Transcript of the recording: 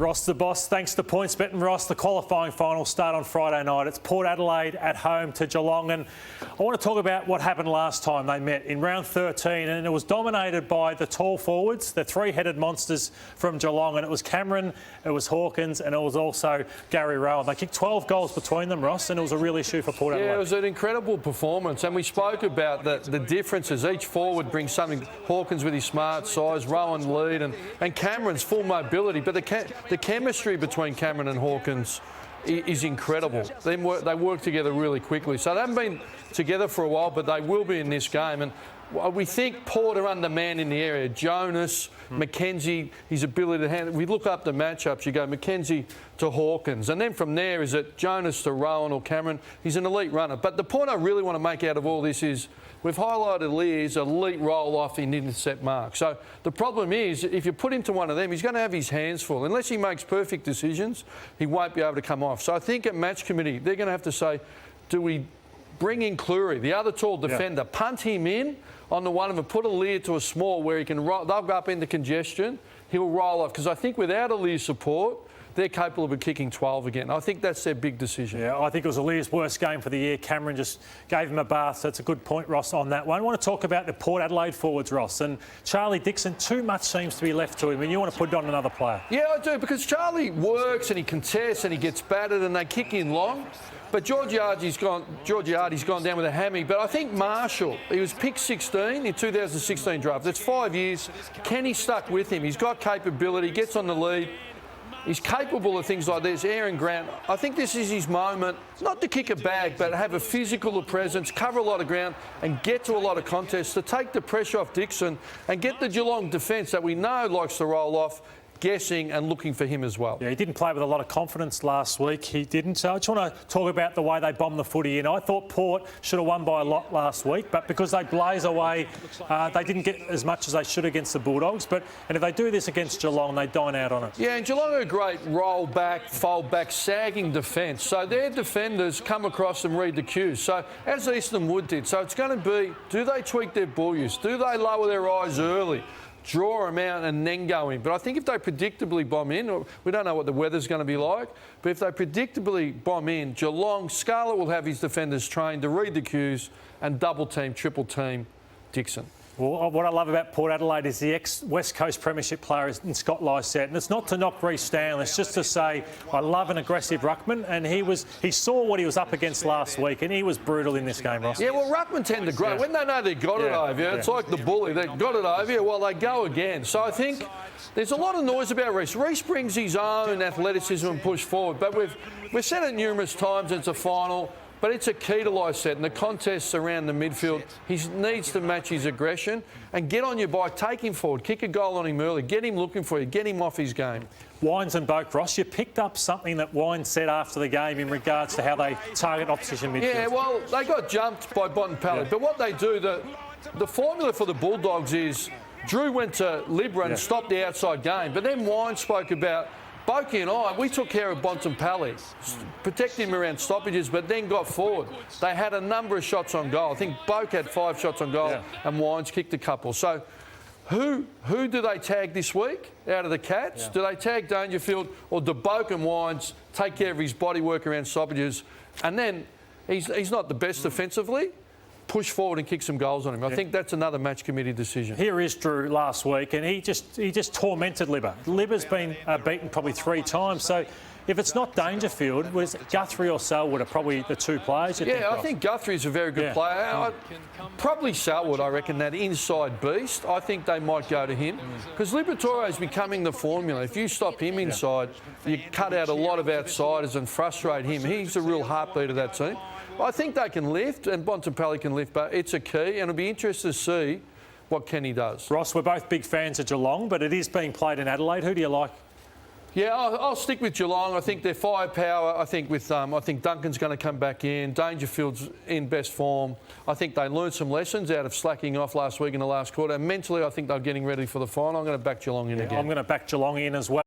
Ross the Boss, thanks to PointsBet and Ross. The qualifying finals start on Friday night. It's Port Adelaide at home to Geelong, and I want to talk about what happened last time they met in round 13, and it was dominated by the tall forwards, the three-headed monsters from Geelong, and it was Cameron, it was Hawkins, and it was also Gary Rowan. They kicked 12 goals between them, Ross, and it was a real issue for Port Adelaide. Yeah, it was an incredible performance, and we spoke about the differences. Each forward brings something. Hawkins with his smart size, Rowan lead, and Cameron's full mobility, but the chemistry between Cameron and Hawkins is incredible. They work together really quickly. So they haven't been together for a while, but they will be in this game. And we think Port are undermanned in the area. Jonas, McKenzie, his ability to handle. We look up the matchups. You go McKenzie to Hawkins. And then from there, is it Jonas to Rowan or Cameron? He's an elite runner. But the point I really want to make out of all this is we've highlighted Lear's elite roll-off in intercept mark. So the problem is, if you put him to one of them, he's going to have his hands full. Unless he makes perfect decisions, he won't be able to come off. So I think at match committee, they're going to have to say, do we bring in Cleary, the other tall defender, punt him in on the one of them, put a Lear to a small where he can roll, they'll go up into congestion, he'll roll off. Because I think without a Lear support, they're capable of kicking 12 again. I think that's their big decision. Yeah, I think it was Lear's worst game for the year. Cameron just gave him a bath, so it's a good point, Ross, on that one. I want to talk about the Port Adelaide forwards, Ross, and Charlie Dixon. Too much seems to be left to him, and you want to put it on another player. Yeah, I do, because Charlie works and he contests and he gets battered and they kick in long. But Georgiades gone down with a hammy. But I think Marshall, he was picked 16 in 2016 draft. That's 5 years. Kenny stuck with him. He's got capability, gets on the lead. He's capable of things like this. Aaron Grant, I think this is his moment, not to kick a bag, but have a physical presence, cover a lot of ground and get to a lot of contests, to take the pressure off Dixon and get the Geelong defence that we know likes to roll off, guessing and looking for him as well. Yeah, he didn't play with a lot of confidence last week. He didn't. So I just want to talk about the way they bombed the footy in. I thought Port should have won by a lot last week, but because they blaze away, they didn't get as much as they should against the Bulldogs. And if they do this against Geelong, they dine out on it. Yeah, and Geelong are a great roll back, fold back, sagging defence. So their defenders come across and read the cues. So as Eastern Wood did. So it's going to be, do they tweak their ball use? Do they lower their eyes early? Draw them out and then go in. But I think if they predictably bomb in, or we don't know what the weather's going to be like, but if they predictably bomb in, Geelong, Scarlett will have his defenders trained to read the cues and double team, triple team Dixon. Well, what I love about Port Adelaide is the ex-West Coast Premiership player in Scott Lysette. And it's not to knock Reece Stanley, it's just to say I love an aggressive ruckman, and he saw what he was up against last week, and he was brutal in this game, Ross. Yeah, well, ruckmen tend to grow. Yeah. When they know they've got it over you, it's like the bully. They've got it over you, well, they go again. So I think there's a lot of noise about Reece. Reece brings his own athleticism and push forward, but we've said it numerous times, it's a final. But it's a key to Lysette, and the contests around the midfield, he needs to match his aggression and get on your bike, take him forward, kick a goal on him early, get him looking for you, get him off his game. Wines and Boak, Ross, you picked up something that Wines said after the game in regards to how they target opposition midfield. Yeah, well, they got jumped by Bontempelli, but what they do, the formula for the Bulldogs is Drew went to Libra and stopped the outside game, but then Wines spoke about Boakey and I, we took care of Bontempelli, protected him around stoppages, but then got forward. They had a number of shots on goal. I think Boak had 5 shots on goal and Wines kicked a couple. So who do they tag this week out of the Cats? Do they tag Dangerfield, or do Boak and Wines take care of his body work around stoppages? And then he's not the best defensively. Push forward and kick some goals on him. I think that's another match committee decision. Here is Drew last week, and he just tormented Libba. Libba's been beaten probably 3 times, so if it's not Dangerfield, was Guthrie or Selwood are probably the 2 players? I think Guthrie's a very good player. Probably Selwood, I reckon, that inside beast. I think they might go to him because Liberatore is becoming the formula. If you stop him inside, you cut out a lot of outsiders and frustrate him. He's a real heartbeat of that team. I think they can lift, and Bontempelli can lift, but it's a key, and it'll be interesting to see what Kenny does. Ross, we're both big fans of Geelong, but it is being played in Adelaide. Who do you like? Yeah, I'll stick with Geelong. I think their firepower, I think Duncan's going to come back in. Dangerfield's in best form. I think they learned some lessons out of slacking off last week in the last quarter. And mentally, I think they're getting ready for the final. I'm going to back Geelong in again. I'm going to back Geelong in as well.